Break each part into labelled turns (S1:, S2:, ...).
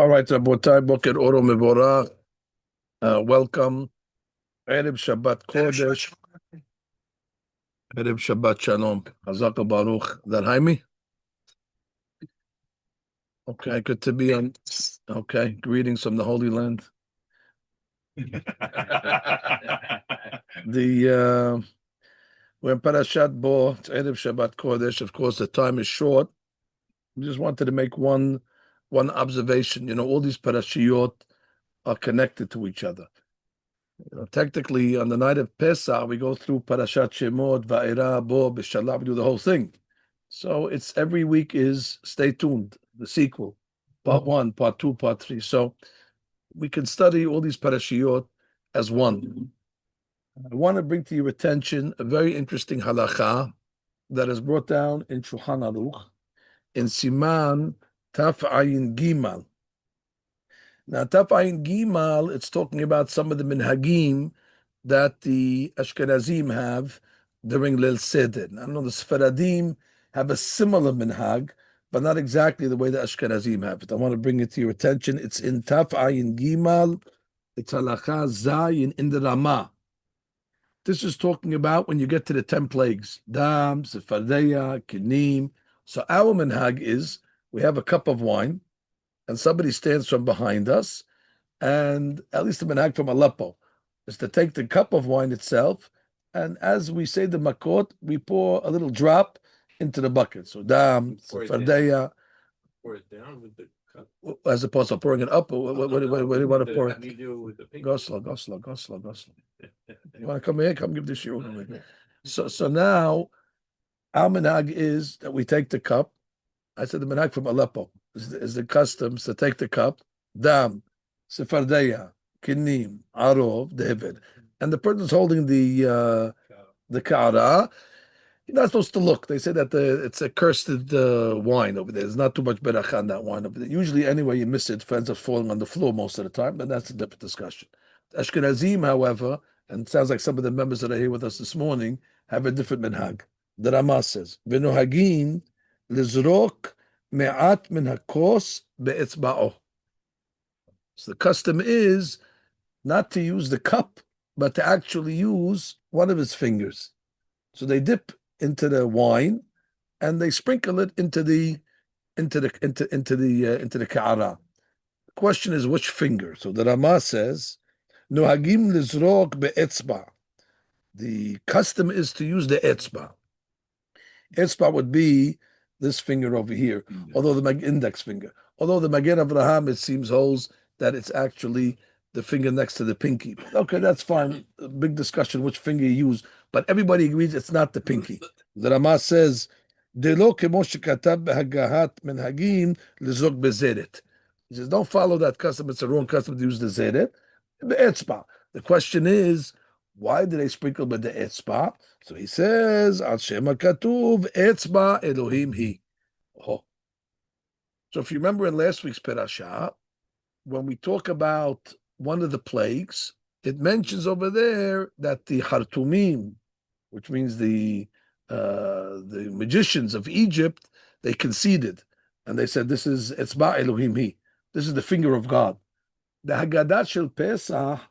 S1: All right, Rabotai, Boker Oro Mevorach. Welcome. Erev Shabbat Kodesh. Erev Shabbat Shalom. Hazaka Baruch. That Jaime? Okay, good to be on. Okay, greetings from the Holy Land. We're in Parashat Bo. It's Erev Shabbat Kodesh. Of course, the time is short. We just wanted to make one observation. You know, all these parashiyot are connected to each other. Technically, on the night of Pesach, we go through Parashat Shemot, Va'era, Bo, B'Shalach, we do the whole thing. So it's every week is stay tuned, the sequel, part 1, part 2, part 3. So we can study all these parashiyot as one. I want to bring to your attention a very interesting halacha that is brought down in Shulchan Aruch in Siman Taf Ayin Gimal. Now, Taf Ayin Gimal, it's talking about some of the minhagim that the Ashkenazim have during Leil Seder. I know the Sfaradim have a similar minhag, but not exactly the way the Ashkenazim have it. I want to bring it to your attention. It's in Taf Ayin Gimal. It's halacha zayin in the Ramah. This is talking about when you get to the 10 plagues. Dam, Sephardeya, Kinim. So our minhag is we have a cup of wine, and somebody stands from behind us, and at least the minhag from Aleppo is to take the cup of wine itself, and as we say the makot, we pour a little drop into the bucket. So dam, fardeya.
S2: Pour it down with the cup.
S1: As opposed to pouring it up. What do you want to pour it? Go slow. You want to come here? Come give the shiur. So now, our minhag is that we take the cup. I said the minhag from Aleppo is the customs to take the cup, dam, sefardeya, kinim, arov, David, and the person's holding the kara. You're not supposed to look. They say that it's a cursed wine over there. There's not too much beracha on that wine over there. Usually, anyway, you miss it. It ends up falling on the floor most of the time, but that's a different discussion. Ashkenazim, however, and it sounds like some of the members that are here with us this morning have a different minhag. The Ramah says, "V'nohagin lizrok me'at min hakos be'etzba'o." So the custom is not to use the cup, but to actually use one of his fingers. So they dip into the wine and they sprinkle it into the ka'ara. The question is which finger. So the Ramah says, "Nohagim lizrok be'etzba." The custom is to use the etzba. Etzba would be this finger over here, although the index finger. Although the Magen Avraham, it seems, holds that it's actually the finger next to the pinky. Okay, that's fine. A big discussion which finger you use, but everybody agrees it's not the pinky. The Ramah says, "Delo kemo shekatab behagahat menhagim lizrok bezeret." He says, don't follow that custom. It's a wrong custom to use the zeret. Be'etzba. The question is, why did they sprinkle with the etzba? So he says, "Al shema katuv etzba Elohim hi." Oh. So if you remember in last week's parasha, when we talk about one of the plagues, it mentions over there that the hartumim, which means the magicians of Egypt, they conceded and they said, "This is etzba Elohim hi." This is the finger of God. The Haggadah Shel Pesach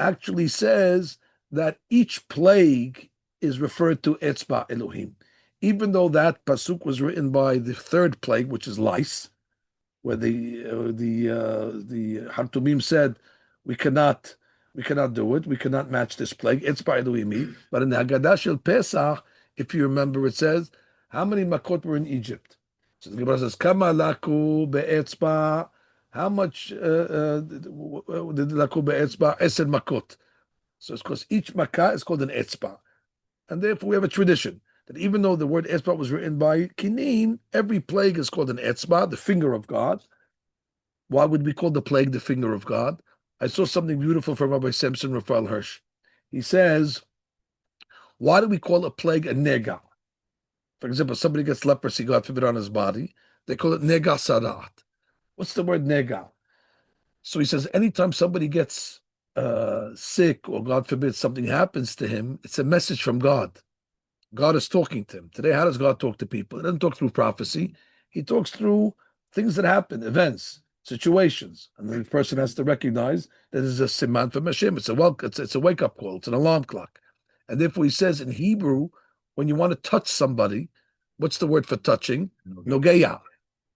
S1: actually says that each plague is referred to etzba Elohim, even though that pasuk was written by the third plague, which is lice, where the Hartumim said, we cannot do it, we cannot match this plague. Etzba Elohim. But in the Haggadah Shel Pesach, if you remember, it says how many makot were in Egypt. So the Gemara says, "Kama laku be'etzba." How much did laku be'etzba? Eser makot. So it's because each makkah is called an etzba. And therefore we have a tradition that even though the word etzba was written by Kinim, every plague is called an etzba, the finger of God. Why would we call the plague the finger of God? I saw something beautiful from Rabbi Samson Raphael Hirsch. He says, why do we call a plague a nega? For example, somebody gets leprosy, God forbid, on his body. They call it nega sarat. What's the word nega? So he says, anytime somebody gets sick or God forbid something happens to him, it's a message from God. God is talking to him. Today, how does God talk to people? He doesn't talk through prophecy. He talks through things that happen, events. situations, and the person has to recognize that this is a siman from Hashem. It's a wake up call. It's an alarm clock. And therefore, he says in Hebrew, when you want to touch somebody, what's the word for touching? Nogeya.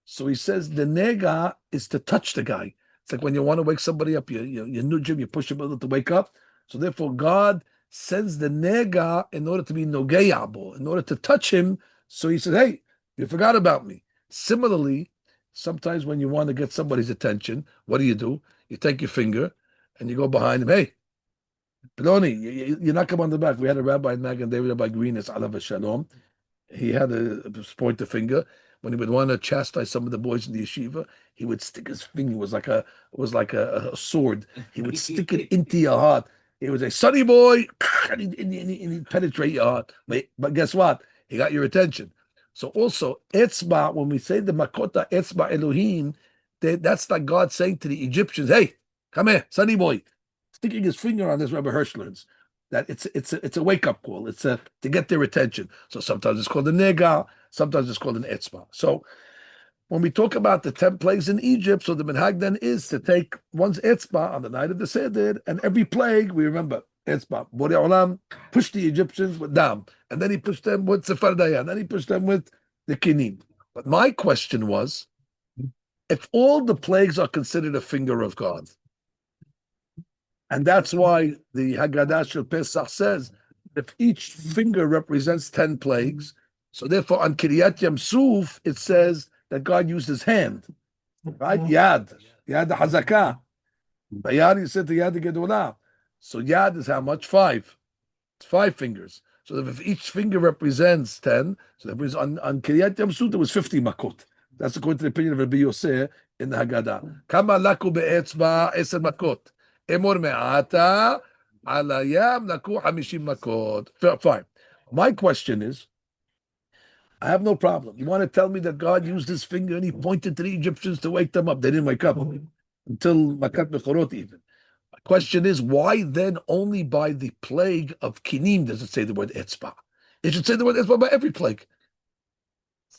S1: So he says the nega is to touch the guy. It's like when you want to wake somebody up, you nudge him, you push him a little to wake up. So therefore, God sends the nega in order to be nogeyabo, in order to touch him. So he says, "Hey, you forgot about me." Similarly, sometimes when you want to get somebody's attention, what do? You take your finger and you go behind him. Hey, Peloni, you knock him on the back. We had a rabbi in Magen David, Rabbi Greenis, Alav Shalom. He had a point the finger. When he would want to chastise some of the boys in the yeshiva, he would stick his finger. It was like a sword. He would stick it into your heart. He would say, "Sonny boy," and he'd penetrate your heart. But guess what? He got your attention. So also, etzba, when we say the makota etzba Elohim, that's like God saying to the Egyptians, "Hey, come here, Sonny boy," sticking his finger on this Rabbi Hirsch learns. That it's a wake up call. It's to get their attention. So sometimes it's called a nega, sometimes it's called an etzba. So when we talk about the 10 plagues in Egypt, so the minhag then is to take one's etzba on the night of the seder, and every plague we remember etzba. Borei Olam pushed the Egyptians with dam, and then he pushed them with sefardaya, and then he pushed them with the kinim. But my question was, if all the plagues are considered a finger of God, and that's why the Haggadah Shel Pesach says, if each finger represents 10 plagues, so therefore on Kiryat Yamsuf, it says that God used his hand, right? Yad Hazakah. Yad, he said to Yad Gedolah. So Yad is how much? 5. It's 5 fingers. So if each finger represents 10, so that means on Kiryat Yamsuf, there was 50 makot. That's according to the opinion of Rabbi Yosef in the Haggadah. Kama laku be'etzba 10 makot. Emor me'ata alayam laku 50 makot. Fine. My question is, I have no problem. You want to tell me that God used his finger and he pointed to the Egyptians to wake them up? They didn't wake up until Makat Bechorot even. My question is, why then only by the plague of Kinim does it say the word etzba? It should say the word etzba by every plague.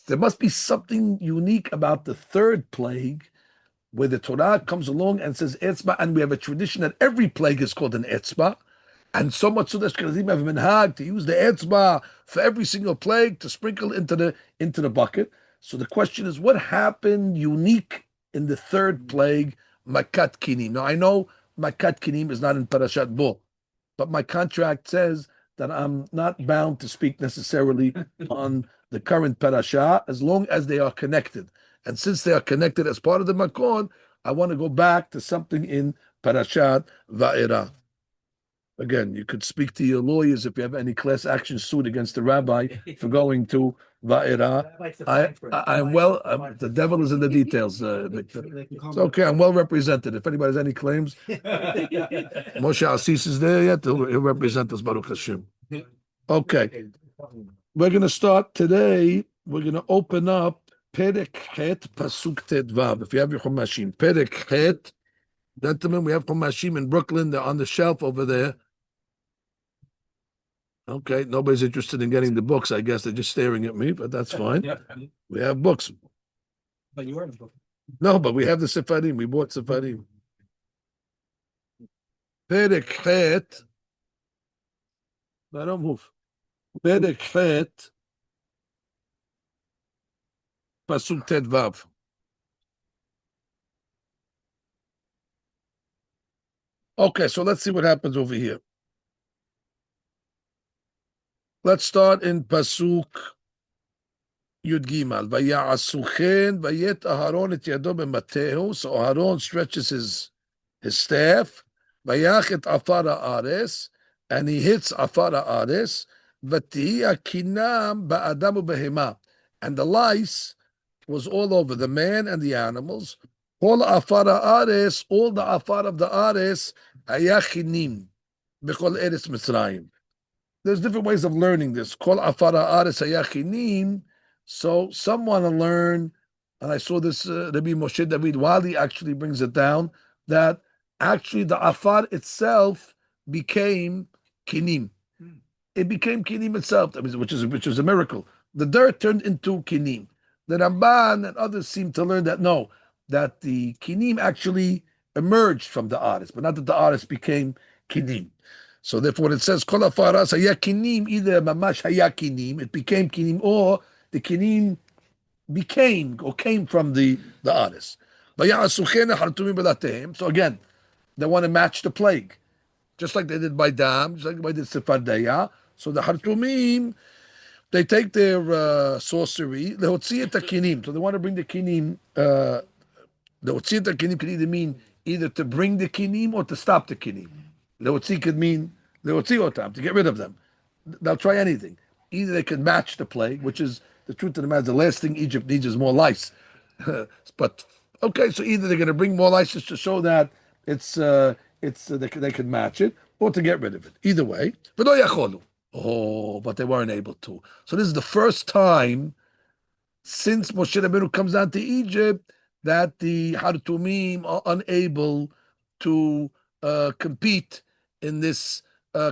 S1: There must be something unique about the third plague where the Torah comes along and says etzba, and we have a tradition that every plague is called an etzba, and so much so that Ashkenazim have a minhag to use the etzba for every single plague to sprinkle into the bucket. So the question is, what happened unique in the third plague, Makat Kinim? Now I know Makat Kinim is not in Parashat Bo, but my contract says that I'm not bound to speak necessarily on the current parasha as long as they are connected. And since they are connected as part of the Makon, I want to go back to something in Parashat Va'era. Again, you could speak to your lawyers if you have any class action suit against the rabbi for going to Va'era. I'm well, the devil is in the details, Victor. It's okay, I'm well represented. If anybody has any claims, Moshe Assis is there yet, he'll represent us, Baruch Hashem. Okay, we're going to start today, we're going to open up Perek Het Pasuk Tet Vav. If you have your Chumashim, Perek Het, gentlemen, we have Chumashim in Brooklyn. They're on the shelf over there. Okay, nobody's interested in getting the books. I guess they're just staring at me, but that's fine. We have books.
S3: But you are in the book.
S1: No, but we have the Sefarim. We bought Sefarim. Perek Het. I don't move. Perek Het. Pasuk Tet Vav. Okay, so let's see what happens over here. Let's start in Pasuk Yud Gimal. Vaya'asuchen vayet Aharon et yado b'matehu. So Aharon stretches his staff. Vayach et afar ha'ares, and he hits afar ha'ares. V'tihi akinam ba'adam u'behema, and the lice was all over the man and the animals. All afar ha'ares, all the afar of the ares, hayachinim b'chol eretz Mitzrayim. There's different ways of learning this. Kol afara ares hayachinim. So some want to learn, and I saw this Rabbi Moshe David Wali actually brings it down, that actually the afar itself became kinim. It became kinim itself, which is a miracle. The dirt turned into kinim. The Ramban and others seem to learn that no, that the kinim actually emerged from the aris, but not that the aris became kinim. So therefore, when it says kol afaras haya kinim, either mamash haya kinim, it became kinim, or the kinim became or came from the aris. So again, they want to match the plague, just like they did by Dam, just like they did Sephardeya. So the Hartumim, they take their sorcery, lehotziyat kinim. So they want to bring the kinim. Lehotziyat kinim could either mean either to bring the kinim or to stop the kinim. Lehotzi could mean lehotzi to get rid of them. They'll try anything. Either they can match the plague, which is the truth of the matter. The last thing Egypt needs is more lice. But okay, so either they're going to bring more lice just to show that they can match it, or to get rid of it. Either way, but they weren't able to. So this is the first time since Moshe Rabbeinu comes down to Egypt that the Hartumim are unable to compete in this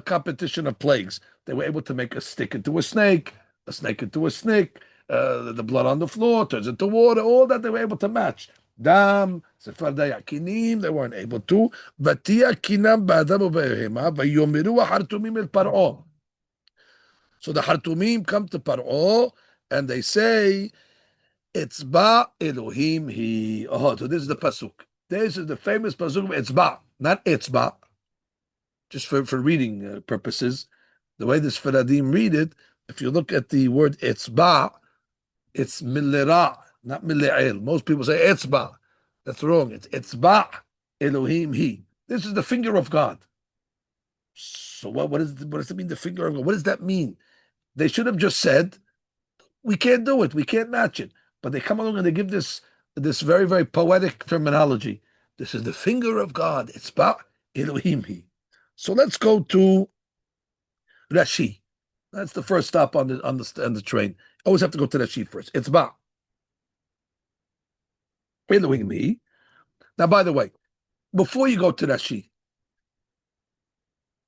S1: competition of plagues. They were able to make a stick into a snake into a snake, the blood on the floor turns into water, all that they were able to match. Dam, Sephardeya Kinim, they weren't able to. Vatia Kinam Ba'adam U'Behema, Vayomiru Hartumim El Par'o. So the Hartumim come to Par'o and they say, Etzba Elohim Hi. Oh, so this is the Pasuk. This is the famous Pasuk of Etzba, not Etzba. Just for reading purposes, the way the Sfaradim read it, if you look at the word Etzba, it's Millera, not Mille'el. Most people say Etzba. That's wrong. It's Etzba Elohim Hi. This is the finger of God. So what does it mean, the finger of God? What does that mean? They should have just said, we can't do it. We can't match it. But they come along and they give this very, very poetic terminology. This is the finger of God. Etzba Elohim Hi. So let's go to Rashi. That's the first stop on the train. Always have to go to Rashi first. It's ba. Elohim Hi. Now, by the way, before you go to Rashi,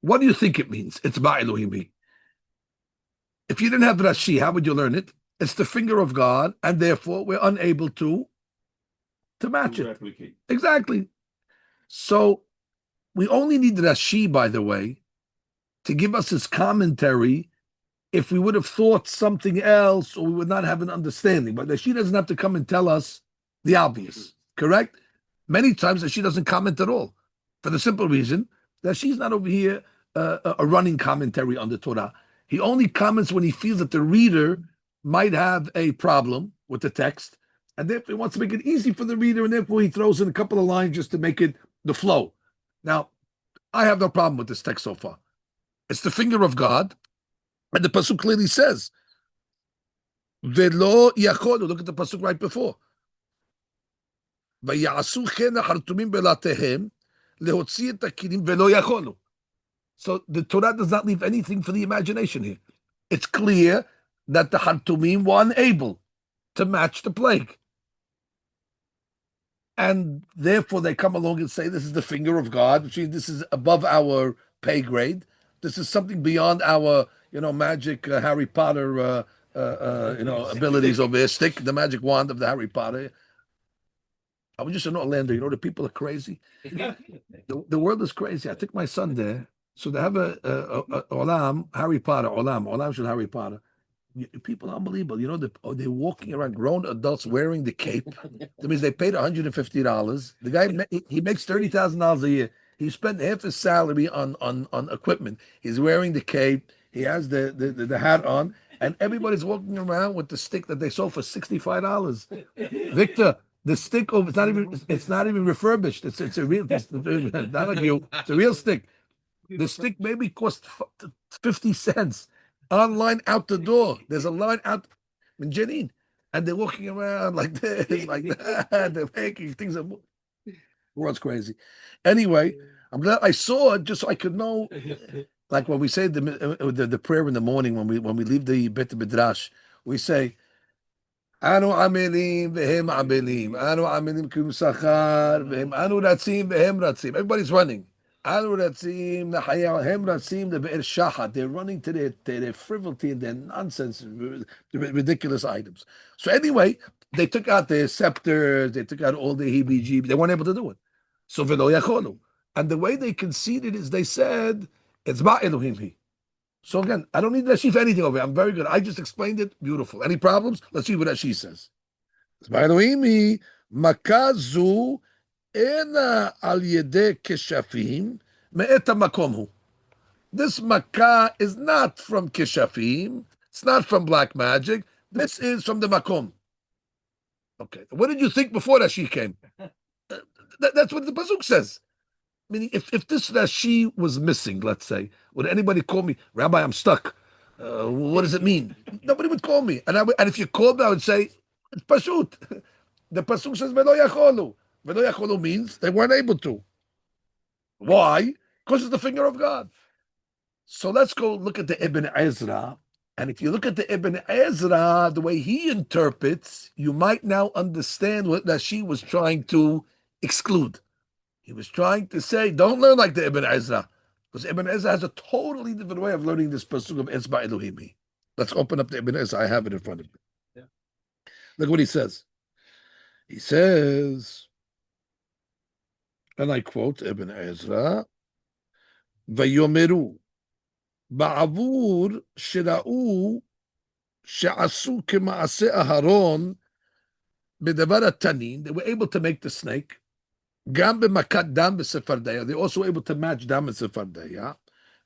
S1: what do you think it means? It's ba Elohim Hi. If you didn't have Rashi, how would you learn it? It's the finger of God, and therefore we're unable to match it.
S2: Replicate.
S1: Exactly. So we only need Rashi, by the way, to give us his commentary if we would have thought something else or we would not have an understanding. But Rashi doesn't have to come and tell us the obvious, correct? Many times Rashi doesn't comment at all for the simple reason that she's not over here a running commentary on the Torah. He only comments when he feels that the reader might have a problem with the text, and therefore he wants to make it easy for the reader, and therefore he throws in a couple of lines just to make it the flow. Now, I have no problem with this text so far. It's the finger of God, and the pasuk clearly says, "Velo yacholu." Look at the pasuk right before. "Vayasu chen hartumim belatehem lehotzi et hakinim velo yacholu." So the Torah does not leave anything for the imagination here. It's clear that the hartumim were unable to match the plague, and therefore they come along and say, "This is the finger of God," which means this is above our pay grade. This is something beyond our, magic Harry Potter, abilities over here. Stick the magic wand of the Harry Potter. I was just in Orlando. The people are crazy. The world is crazy. I took my son there. So they have a Olam, Harry Potter, Olam should Harry Potter. People are unbelievable. They're walking around, grown adults wearing the cape. That means they paid $150. The guy, he makes $30,000 a year. He spent half his salary on equipment. He's wearing the cape. He has the hat on, and everybody's walking around with the stick that they sold for $65. Victor, the stick it's not even refurbished. It's a real, not like you. It's a real stick. The stick maybe cost 50 cents. Online out the door. There's a line out in Jenin, and they're walking around like this, like that. They're making things. The world's crazy. Anyway, I'm glad I saw it just so I could know. Like when we say the prayer in the morning when we leave the Bet Midrash, we say, "Anu amelim vehem amelim, anu amelim kumsachar vehem anu ratzim vehem ratzim." Everybody's running. Anu ratzim nahayahem ratzim the be'er shahat. They're running to their frivolity and their nonsense, ridiculous items. So anyway, They took out their scepters, they took out all the heebie-jeebies. They weren't able to do it. So v'lo yacholu. And the way they conceded is they said, it's ba Elohim he. So again, I don't need Rashi for anything over here. I'm very good. I just explained it. Beautiful. Any problems? Let's see what Rashi says. It's ba Elohim he. Makazu ena al yedeh keshafim me'eta makom hu. This makkah is not from keshafim. It's not from black magic. This is from the makom. Okay. What did you think before Rashi came? That's what the pasuk says. Meaning, if this Rashi was missing, let's say, would anybody call me, Rabbi, I'm stuck? What does it mean? Nobody would call me. And if you called me, I would say, it's pashut. The pasuk says, v'lo yacholu. V'lo yacholu means they weren't able to. Why? Because it's the finger of God. So let's go look at the Ibn Ezra. And if you look at the Ibn Ezra, the way he interprets, you might now understand what Rashi was trying to exclude. He was trying to say, don't learn like the Ibn Ezra. Because Ibn Ezra has a totally different way of learning this pasuk of Etzba Elohimi. Let's open up the Ibn Ezra. I have it in front of me.
S2: Yeah.
S1: Look what he says. He says, and I quote Ibn Ezra, Vayomeru ba'avur shira'u she'asu kema'ase Aharon b'davar tanin. They were able to make the snake. Gam b'makat dam b'sefardaya. They're also able to match dam and sefardaya.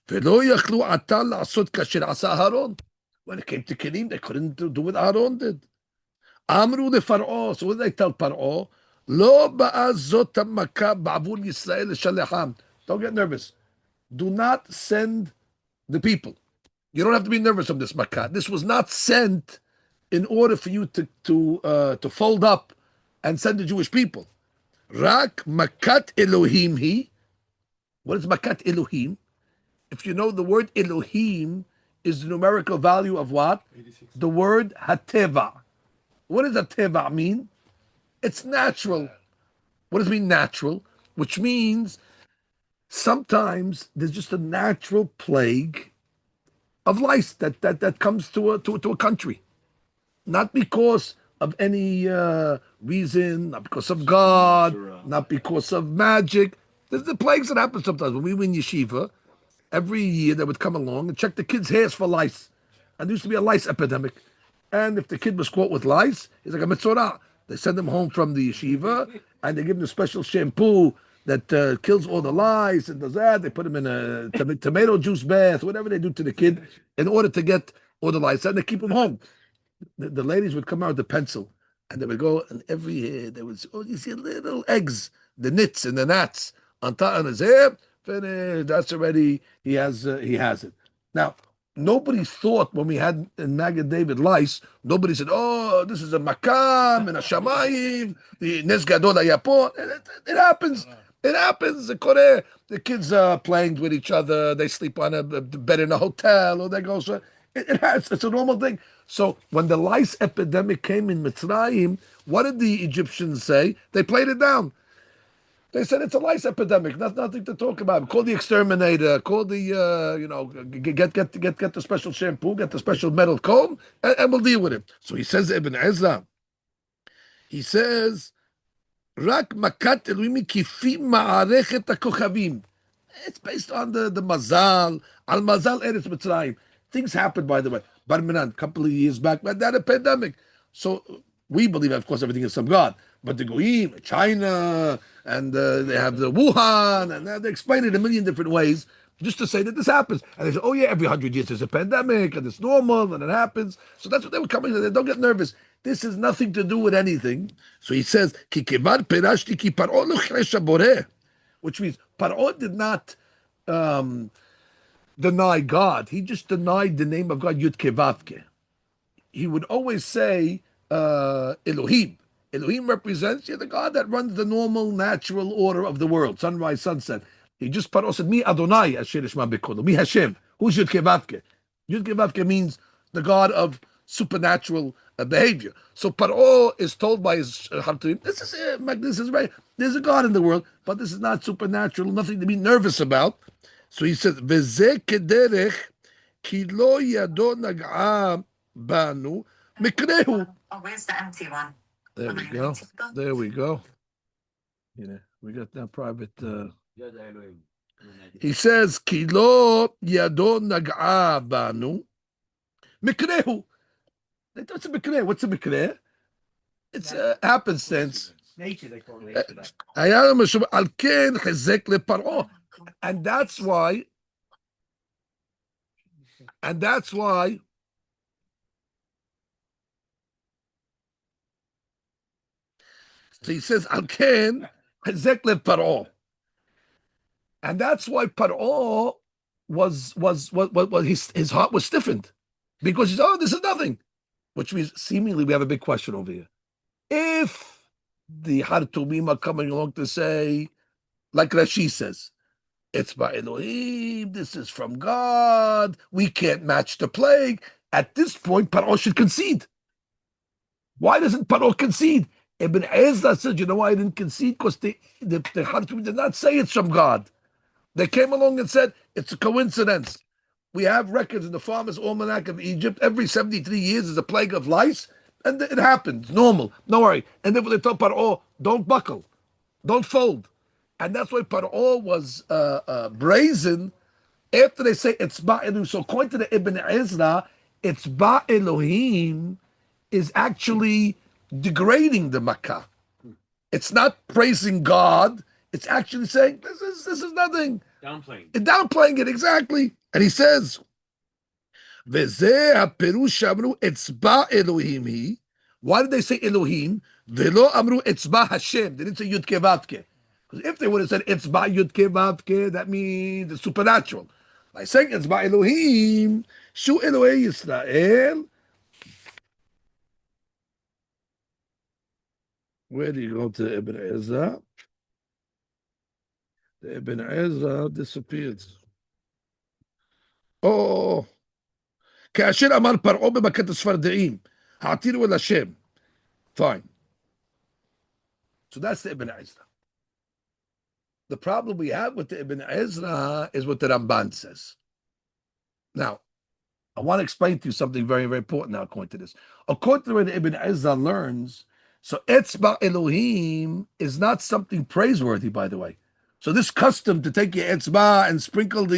S1: V'lo yachlu atal la'asot kasher asa Aharon. When it came to Kelim, they couldn't do what Aharon did. Amru leFar'o. So what did they tell Par'o? Lo ba'az zot ha'makah ba'avur Yisrael l'shalecham. Don't get nervous. Do not send the people. You don't have to be nervous of this makkah. This was not sent in order for you to fold up and send the Jewish people. Rak makat Elohim he. What is makat Elohim? If you know, the word Elohim is the numerical value of what?
S2: 86.
S1: The word hateva. What does hateva mean? It's natural. What does it mean natural? Which means sometimes there's just a natural plague of lice that comes to a country, not because of any reason, not because of God, not because of magic. There's the plagues that happen sometimes. When we were in yeshiva, every year they would come along and check the kids' hairs for lice, and there used to be a lice epidemic. And if the kid was caught with lice, he's like a mitzorah. They send him home from the yeshiva, and they give him a special shampoo that kills all the lice and does that. They put him in a tomato juice bath, whatever they do to the kid, in order to get all the lice, and they keep him home. The ladies would come out with the pencil, and they would go, and every hair, they would say, oh, you see little eggs, the nits and the gnats on top of his hair. Finished. That's already, he has it. Now, nobody thought when we had in Maggid David lice, nobody said, oh, this is a makam and a shamayim, the nes gadol hayapo. It happens. It happens. The kids are playing with each other. They sleep on a bed in a hotel, or they go. So it's a normal thing. So when the lice epidemic came in Mitzrayim, what did the Egyptians say? They played it down. They said it's a lice epidemic. That's nothing to talk about. Call the exterminator. Call the get the special shampoo. Get the special metal comb, and we'll deal with it. So he says Ibn Ezra. He says, "Rak makat Elohim kifi ma'arechet hakochavim." It's based on the mazal. Al mazal eretz Mitzrayim. Things happened, by the way. Bar Minan, a couple of years back, but they had a pandemic. So we believe, of course, everything is from God. But the Goyim, China, and they have the Wuhan, and they explain it a million different ways just to say that this happens. And they say, oh yeah, every 100 years there's a pandemic, and it's normal, and it happens. So that's what they were coming to. Don't get nervous. This has nothing to do with anything. So he says, Ki kevar perashti ki Paro lo chresha boreh, which means Paro did not deny God. He just denied the name of God, Yud Kevavke. He would always say Elohim. Elohim represents the God that runs the normal, natural order of the world, sunrise, sunset. He just Paro said, Mi Adonai, Asher Ishma Bekolo, Mi Hashem. Who's Yud Kevavke? Yud Kevavke means the God of supernatural behavior. So Paro is told by his Hartuim, this is right. There's a God in the world, but this is not supernatural, nothing to be nervous about. So he says, Veze kederech ki lo yado nag'a banu mikrehu.
S4: Oh, where's the empty one?
S1: There we go. There we go. We got that private. He says, "Kilo yado nag'a banu mikrehu." What's a mikre? What's a mikre? It's happenstance.
S3: Nature, they call it.
S1: Al ken chizek leParo, and that's why. And that's why. So he says, "Al ken chizek leParo," and that's why Paro was his heart was stiffened because he's this is nothing, which means seemingly we have a big question over here. If the Hartumim are coming along to say, like Rashi says, it's by Elohim, this is from God, we can't match the plague. At this point, Paro should concede. Why doesn't Paro concede? Ibn Ezra says, you know why I didn't concede? Because the Hartumim did not say it's from God. They came along and said, it's a coincidence. We have records in the Farmer's Almanac of Egypt. Every 73 years is a plague of lice. And it happens, normal, no worry. And then when they told Paro, don't buckle, don't fold. And that's why Paro was brazen after they say it's Ba Elohim. So according to the Ibn Ezra, it's Ba Elohim is actually degrading the Makkah. It's not praising God. It's actually saying this is nothing. Downplaying it, exactly. And he says, וזה הפירוש שאמרו אצבע אלוהים היא. Why did they say Elohim? ולא אמרו אצבע Hashem. They didn't say Yud Kevatke. Because if they would have said אצבע Yud Kevatke, that means it's supernatural. By saying אצבע Elohim, שהוא אלוהי ישראל. Where do you go to Ibn Ezra? The Ibn Ezra disappeared. Oh. כאשר אמר פרעה במכת הספרדעים, העתירו אל השם. Fine. So that's the Ibn Ezra. The problem we have with the Ibn Ezra is what the Ramban says. Now, I want to explain to you something very, very important now according to this. According to the way the Ibn Ezra learns, so Etzba Elohim is not something praiseworthy, by the way. So this custom to take your Etzba and sprinkle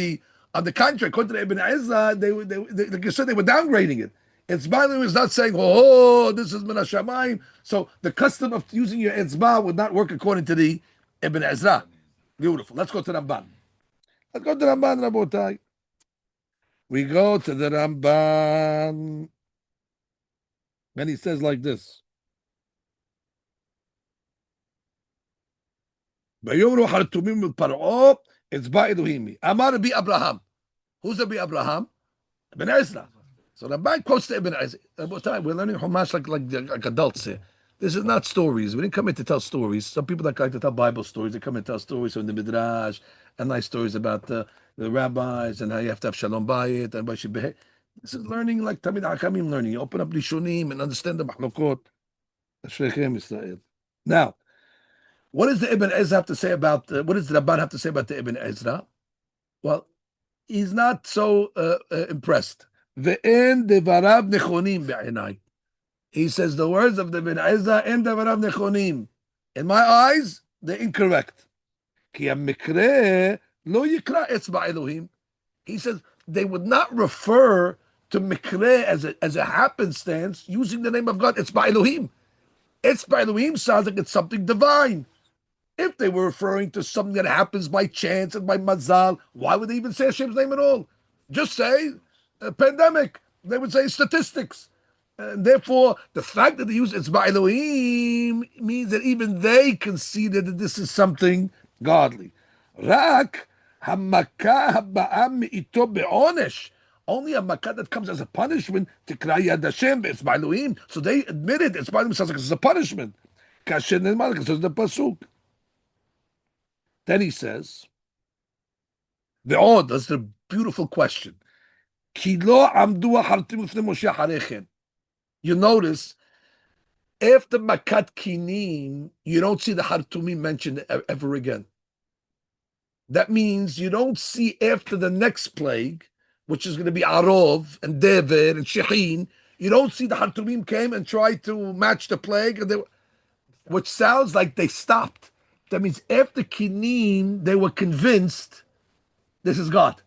S1: on the contrary, according to the Ibn Ezra, like you said, they were downgrading it. Etzba is not saying, oh, this is Min HaShamayim. So the custom of using your Etzba would not work according to the Ibn Ezra. Beautiful. Let's go to Ramban. Let's go to Ramban, Rabotai. We go to the Ramban. And he says like this. ויאמרו חרטומים מפרעה אצבע אלוהימי. אמר רבי אברהם. Who's Rabbi Abraham? Ibn Ezra. So the Rabbi quotes the Ibn Ezra. We're learning Chumash like adults here. This is not stories. We didn't come here to tell stories. Some people that like to tell Bible stories, they come and tell stories from the Midrash and nice stories about the rabbis and how you have to have Shalom Bayit and what should behave. This is learning like Tamid Hakamim learning. You open up Lishonim and understand the Mahlokot. Israel. Now, what does the Ibn Ezra have to say about, what does the Rabban have to say about the Ibn Ezra? Well, he's not so impressed. Ve'en devarav nechonim be'enai. He says the words of the Ibn Ezra en devarav nechonim. In my eyes, they're incorrect. Ki hamikre lo yikra etzba Elohim. He says they would not refer to mikre as a happenstance using the name of God. Etzba Elohim. Etzba Elohim sounds like it's something divine. If they were referring to something that happens by chance and by mazal, why would they even say Hashem's name at all? Just say a pandemic. They would say statistics. And therefore, the fact that they use Etzba Elohim means that even they conceded that this is something godly. Rak hamakah haba'am ito be'onesh. Only a makkah that comes as a punishment to Kra Yad Hashem Etzba Elohim. So they admitted Etzba Elohim sounds like it's a punishment. Kasher Ne'emar, because it's the pasuk. Then he says, that's the beautiful question. You notice, after Makat Kinim, you don't see the Hartumim mentioned ever again. That means you don't see after the next plague, which is going to be Arov and Dever and Shehin, you don't see the Hartumim came and tried to match the plague. And which sounds like they stopped. That means after Kinim, they were convinced this is God.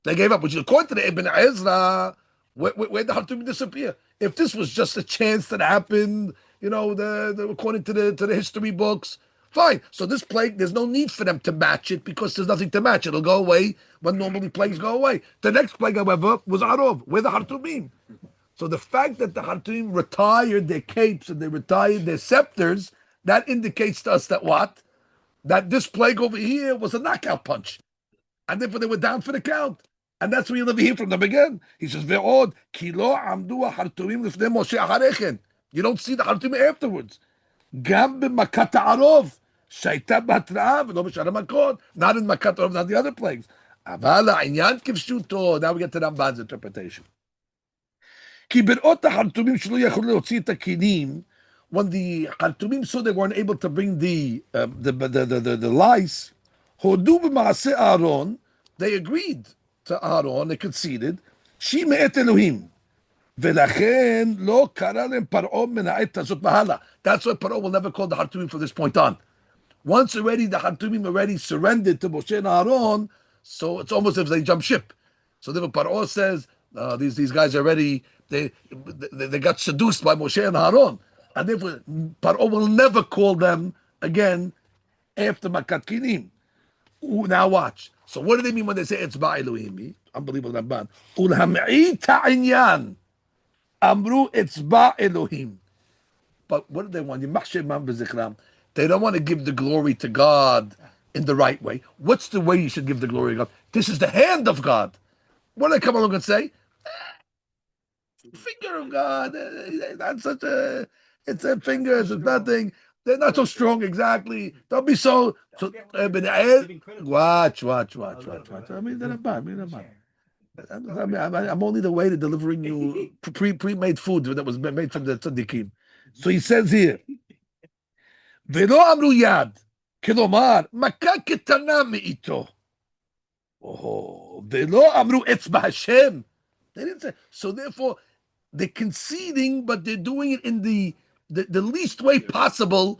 S1: They gave up, which is according to the Ibn Ezra, where the Hartumim disappear. If this was just a chance that happened, according to the history books, fine. So this plague, there's no need for them to match it because there's nothing to match. It'll go away when normally plagues go away. The next plague, however, was Arov, where the Hartumim. So the fact that the Hartumim retired their capes and they retired their scepters, that indicates to us that what? That this plague over here was a knockout punch. And therefore they were down for the count. And that's where you never hear from them again. He says, Ve'od, ki lo amdu ha-hartumim lifnei Moshe acharechen. You don't see the hartumim afterwards. Gam b'makat ha'arov, shayta b'hatra'ah, v'lo b'shara makot. Not in makat ha'arov, not the other plagues. Aval ha'inyan kivshuto. Now we get to Ramban's interpretation. Ki bir'ot ha-hartumim shelo yacholu leotzi et hakinim. When the hartumim saw they weren't able to bring the lice, hodu b'maaseh Aaron, they agreed to Aaron, they conceded, Shi me'et Elohim. V'lachen lo kara lem Paro min ha'et hazot mahala. That's why Paro will never call the Hartumim from this point on. Once already, the Hartumim already surrendered to Moshe and Aaron, so it's almost as if they jump ship. So therefore Paro says, these guys already, they got seduced by Moshe and Aaron. And therefore Paro will never call them again after Makat Kinim. Now watch. So what do they mean when they say it's Elohimi? Unbelievable Ramban. Ulham'i ta'inyan. Amru it's Elohim. But what do they want? They don't want to give the glory to God in the right way. What's the way you should give the glory to God? This is the hand of God. What do they come along and say? Finger of God. That's such a. It's a finger. It's nothing. They're not so strong exactly. Don't be so. Watch. I mean, I'm only the way to delivering you pre-made food that was made from the tzaddikim. So he says here, "Velo amru yad, kilomar maka ketana meito." Oh, velo amru etzba Hashem. They didn't say. So therefore, they're conceding, but they're doing it in the least way possible.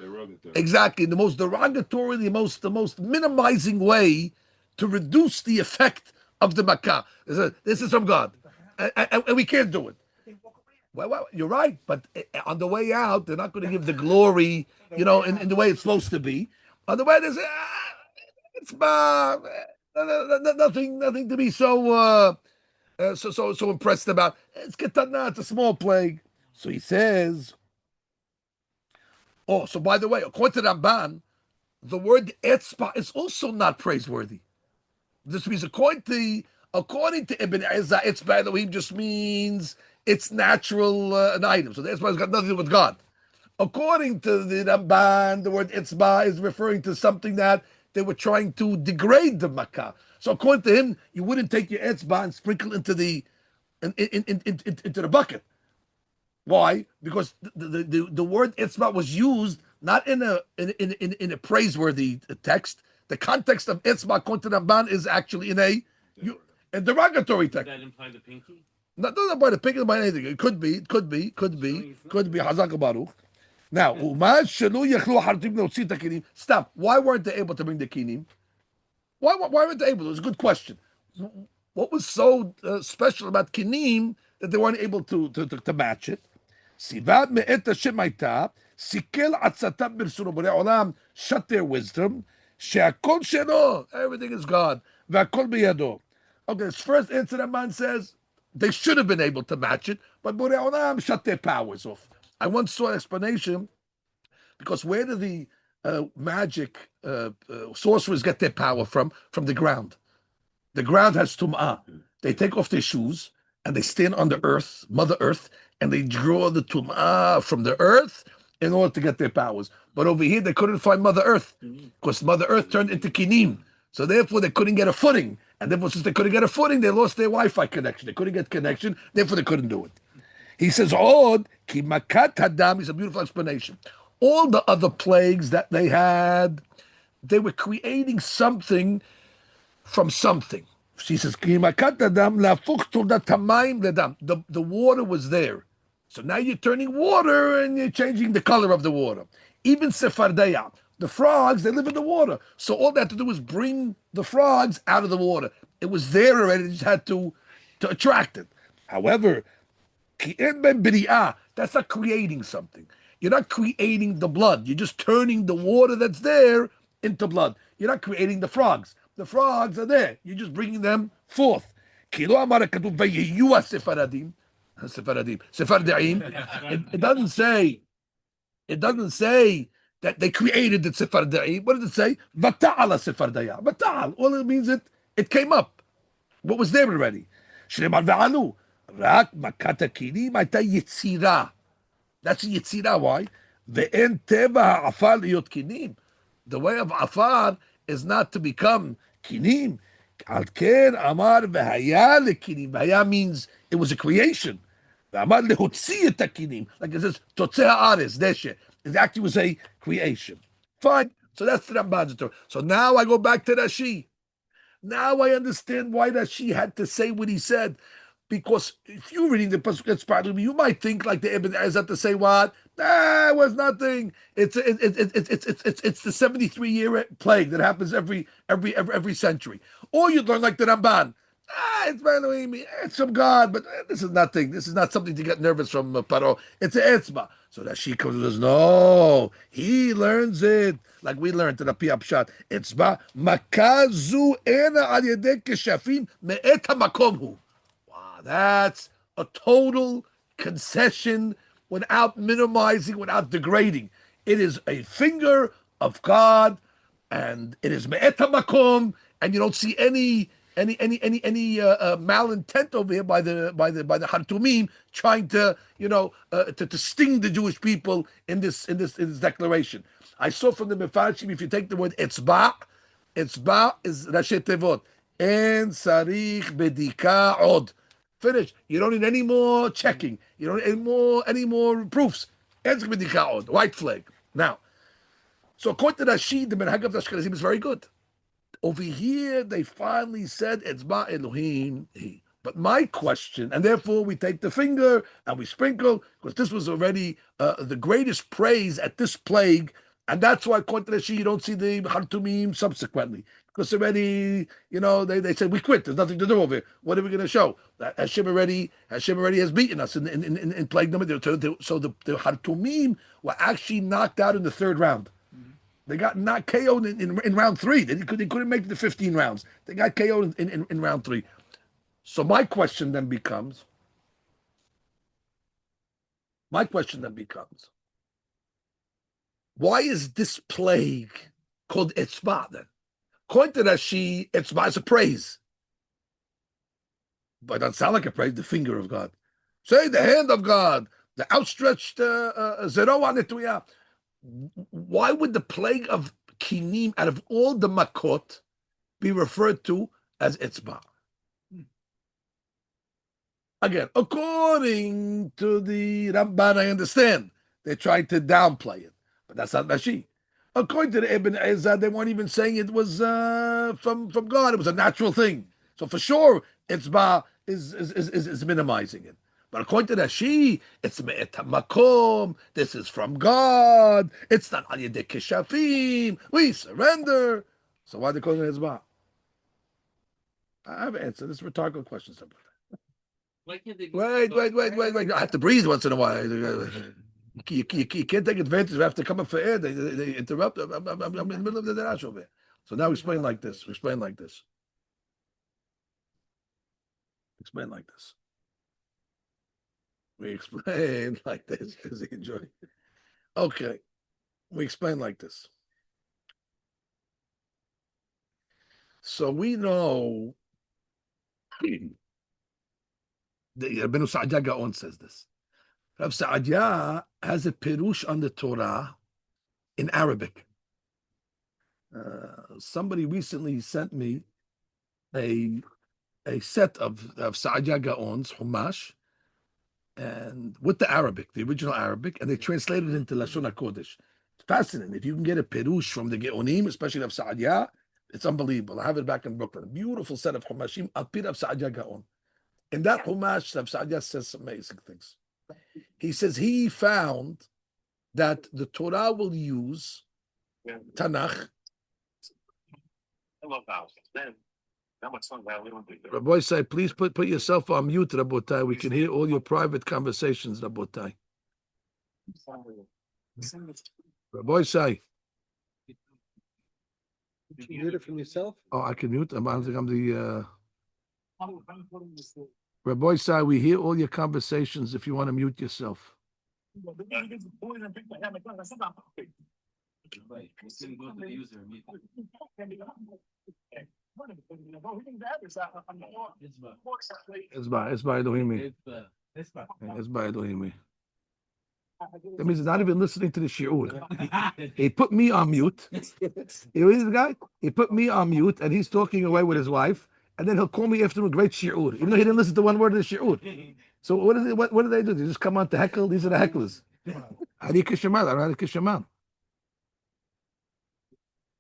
S1: Exactly, the most derogatory, the most minimizing way to reduce the effect of the makkah. This is from God, and we can't do it. Well, you're right, but on the way out, they're not going to give the glory, in the way it's supposed to be. On the way, they say, it's nothing to be so impressed about. It's ketana, it's a small plague. So he says. Oh, so by the way, according to Ramban, the word etzba is also not praiseworthy. This means according to Ibn Ezra, etzba Elohim just means it's natural an item. So the etzba has got nothing to do with God. According to the Ramban, the word etzba is referring to something that they were trying to degrade the makkah. So according to him, you wouldn't take your etzba and sprinkle into the bucket. Why? Because the word etzba was used not in a praiseworthy text. The context of etzba according to Ramban is actually in a derogatory text.
S2: Does that imply the pinky?
S1: Not by the pinky, by anything. It could be. Hazak Baruch. Now, stop. Why weren't they able to bring the kinim? Why weren't they able? It was a good question. What was so special about kinim that they weren't able to match it? Sivad me'et Hashem hayta, sikel atzatam b'rsuno. Borei olam shut their wisdom. She'akol shelo, everything is God. Ve'akol b'yado. Okay, this first answer that man says they should have been able to match it, but Borei olam shut their powers off. I once saw an explanation because where do the magic sorcerers get their power from? From the ground. The ground has tum'ah. They take off their shoes and they stand on the earth, Mother Earth, and they draw the tum'ah from the earth in order to get their powers. But over here, they couldn't find Mother Earth because Mother Earth turned into kinim. So therefore, they couldn't get a footing. And therefore, since they couldn't get a footing, they lost their Wi-Fi connection. They couldn't get connection. Therefore, they couldn't do it. He says, Od ki makat hadam is a beautiful explanation. All the other plagues that they had, they were creating something from something. She says, the water was there. So now you're turning water and you're changing the color of the water. Even Sephardeya, the frogs, they live in the water. So all they had to do was bring the frogs out of the water. It was there already, they just had to attract it. However, that's not creating something. You're not creating the blood. You're just turning the water that's there into blood. You're not creating the frogs. The frogs are there. You're just bringing them forth. Sephardim. It doesn't say. It doesn't say that they created the Sephardim. What did it say? Vata'ala Sephardaya. Vata'al. All it means it came up. What was there already? Shneimar ve'alu. Rak makata kinim הייתה יצירה. That's יצירה. Why? ואין טבע העפר להיות kinim. The way of afar is not to become kinim. על כן אמר והיה לקינים. והיה means it was a creation. ואמר להוציא את הקינים. Like it says, תוצא הארץ, דשא. It actually was a creation. Fine. So that's the Ramban's story. So now I go back to Rashi. Now I understand why Rashi had to say what he said. Because if you're reading the Pasuk that's part of me, you might think like the Ibn Ezra to say what? It was nothing. It's the 73-year plague that happens every century. Or you'd learn like the Ramban. It's from God, but this is nothing. This is not something to get nervous from Paro. It's an etzba. So that she comes and says, no, he learns it like we learned in the Piyapshat. Etzba makazu ena al yedei keshafim me'et hamakom hu. Wow, that's a total concession without minimizing, without degrading. It is a finger of God, and it is me'et hamakom, and you don't see any malintent over here by the Hartumim trying to to sting the Jewish people in this declaration. I saw from the Mefarshim, if you take the word etzba is Rashi Tevot en sarich bedika od. Finish. You don't need any more checking. You don't need any more proofs. En sarich bedika od. White flag. Now, so according to Rashi, the Menhag of the Ashkenazim is very good. Over here, they finally said, Etzba Elohim. But my question, and therefore we take the finger and we sprinkle, because this was already the greatest praise at this plague, and that's why, according to Rashi, you don't see the Hartumim subsequently. Because already, they said, we quit, there's nothing to do over here. What are we going to show? That Hashem already has beaten us in plague number. So the Hartumim were actually knocked out in the third round. They got not KO'd in round 3. They couldn't make the 15 rounds. They got KO'd in round 3. So my question then becomes, why is this plague called Etzba then? According to Rashi, Etzba is a praise. But it doesn't sound like a praise, the finger of God. Say the hand of God, the outstretched Zeroah Netuyah. Why would the plague of Kinim, out of all the Makot, be referred to as Etzba? Again, according to the Ramban, I understand. They tried to downplay it, but that's not Rashi. According to the Ibn Ezra, they weren't even saying it was from God. It was a natural thing. So for sure, Etzba is minimizing it. But according to Rashi, it's me'et makom. This is from God. It's not al yedei keshafim. We surrender. So why they call it Etzba? I have an answer. This is a rhetorical question.
S2: Why can't they
S1: Wait. I have to breathe once in a while. You can't take advantage. We have to come up for air. They interrupt. I'm in the middle of the derash over here. So now explain like this. Explain like this. We explain like this because he enjoyed it. Okay. We explain like this. So we know the Rabbi Sa'adia Gaon says this. Rabbi Sa'adia has a perush on the Torah in Arabic. Somebody recently sent me a set of Sa'adia Gaon's Humash, and with the Arabic, the original Arabic, and they translated it into Lashon HaKodesh. It's fascinating. If you can get a perush from the Geonim, especially of Sa'adia, it's unbelievable. I have it back in Brooklyn. A beautiful set of Humashim, Al Pir of Sa'adia Gaon. In that Humash, Rav Sa'adia says some amazing things. He says he found that the Torah will use Tanakh. Rabbi say, please put yourself on mute, Rabotai. We can hear all your private conversations, Rabotai. Rabbi say.
S3: Did you mute it from yourself?
S1: Oh, I can mute. I don't think I'm the. Rabbi say, we hear all your conversations if you want to mute yourself. It's by Elohimi. It's by Elohimi. That means he's not even listening to the shiur. He put me on mute. You know this guy? He put me on mute, and he's talking away with his wife, and then he'll call me after a great shiur, even though he didn't listen to one word of the shiur. So what do they do? They just come on to heckle? These are the hecklers. How do you kiss your man? I don't know how to kiss your man.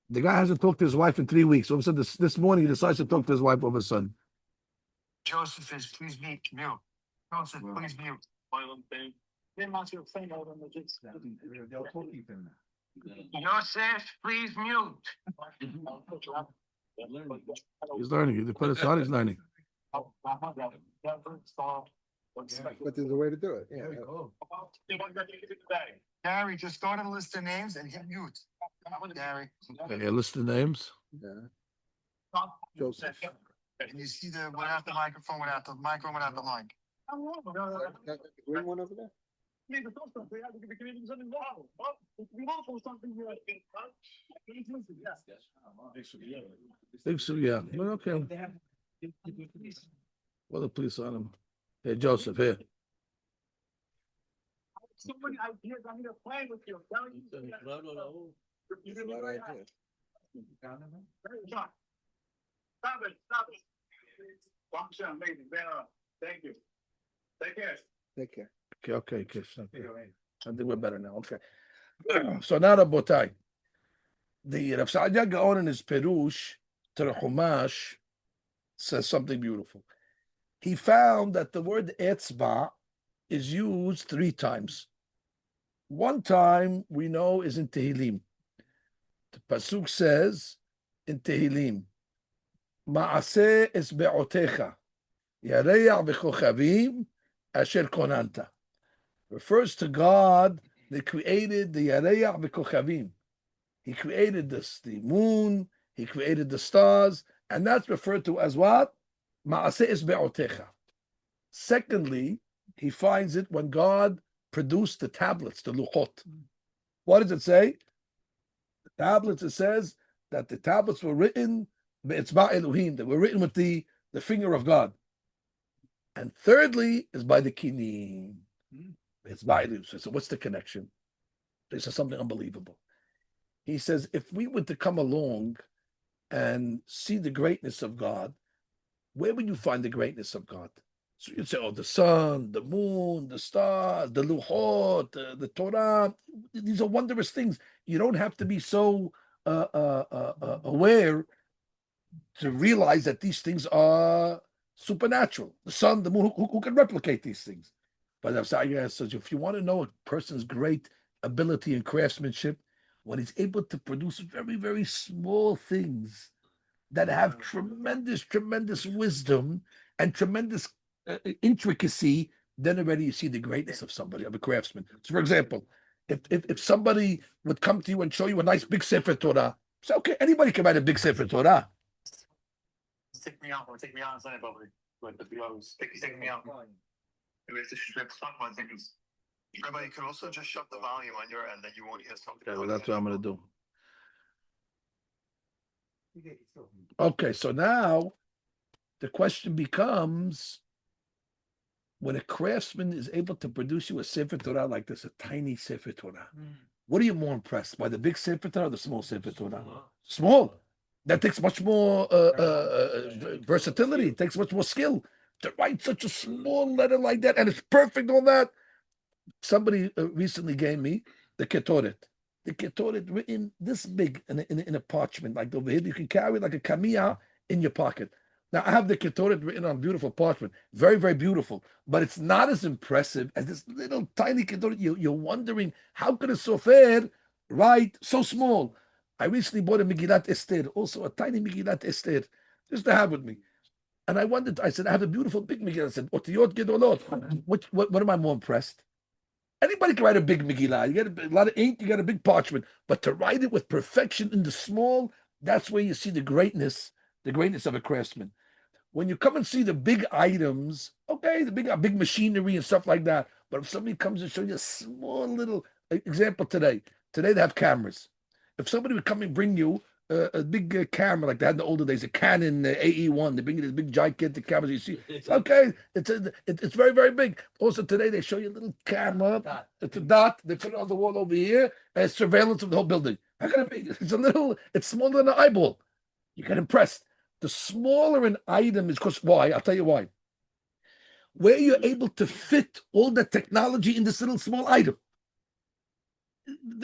S1: The guy hasn't talked to his wife in 3 weeks. All of a sudden, this morning, he decides to talk to his wife all of a sudden.
S4: Joseph is, please mute. Joseph, please mute. Joseph, please mute.
S1: He's learning. The Parashat is learning.
S3: But there's a way to do it. Yeah.
S4: Gary, just go to the list of names and hit mute. Gary.
S1: Okay, list the names.
S3: Yeah. Joseph.
S4: And you see the without the microphone, without the microphone, without the line.
S3: That green one over there?
S1: Think so, yeah. Well, okay. Well, the police on him. Hey, Joseph, here.
S4: So many ideas. I'm here playing with you. Stop it. Amazing. Thank you. Take care.
S3: Take care.
S1: Okay. I think we're better now. Okay. So now, Rabotai, the Rav Saadia Gaon in his Perush to the Chumash says something beautiful. He found that the word etzba is used 3 times. One time we know is in Tehillim. The Pasuk says in Tehillim, Ma'aseh esbe'otecha, yareya v'kochavim asher konanta. Refers to God that created the yareya v'kochavim. He created this, the moon, he created the stars, and that's referred to as what? Ma'aseh esbe'otecha. Secondly, he finds it when God produced the tablets, the luchot. What does it say? The tablets, it says that the tablets were written be'etzba Elohim, they were written with the finger of God. And thirdly is by the kinim. It's by Elohim. So what's the connection? This is something unbelievable. He says, if we were to come along and see the greatness of God, where would you find the greatness of God? So you'd say, oh, the sun, the moon, the stars, the luchot, the Torah. These are wondrous things. You don't have to be so aware to realize that these things are supernatural. The sun, the moon, who can replicate these things? But Avsaya says, if you want to know a person's great ability in craftsmanship, when he's able to produce very, very small things that have tremendous wisdom and tremendous intricacy, then already you see the greatness of somebody, of a craftsman. So, for example, if somebody would come to you and show you a nice big Sefer Torah, say, okay, anybody can write a big Sefer Torah.
S4: Take me out on Sunday, probably. Like the videos. Take me out. We have to strip some one things. Rabbi, you could also just shut the volume on your end, that you won't hear something.
S1: Okay, well, that's what I'm going to do. Okay, so now the question becomes, when a craftsman is able to produce you a Sefer Torah like this, a tiny Sefer Torah, what are you more impressed by, the big Sefer Torah or the small Sefer Torah? Small. That takes much more versatility. It takes much more skill to write such a small letter like that, and it's perfect on that. Somebody recently gave me the Ketoret. The Ketoret written this big in a parchment, like over here. You can carry like a kamiyah in your pocket. Now I have the Ketoret written on beautiful parchment, very, very beautiful, but it's not as impressive as this little tiny Ketoret. You're wondering how could a sofer write so small? I recently bought a Megillat Esther, also a tiny Megillat Esther, just to have with me. And I wondered, I said, I have a beautiful big Megillah. I said, Otiyot Gedolot. What am I more impressed? Anybody can write a big Megillah. You get a lot of ink, you got a big parchment, but to write it with perfection in the small, that's where you see the greatness of a craftsman. When you come and see the big items, okay, the big machinery and stuff like that. But if somebody comes and show you a small little example today they have cameras. If somebody would come and bring you a big camera like they had in the older days, a Canon AE1, they bring you this big gigantic camera. You see, it's okay, it's very, very big. Also today they show you a little camera. It's a dot. They put it on the wall over here as surveillance of the whole building. How can it be? It's smaller than an eyeball. You get impressed. The smaller an item is, because why? I'll tell you why. Where you're able to fit all the technology in this little small item.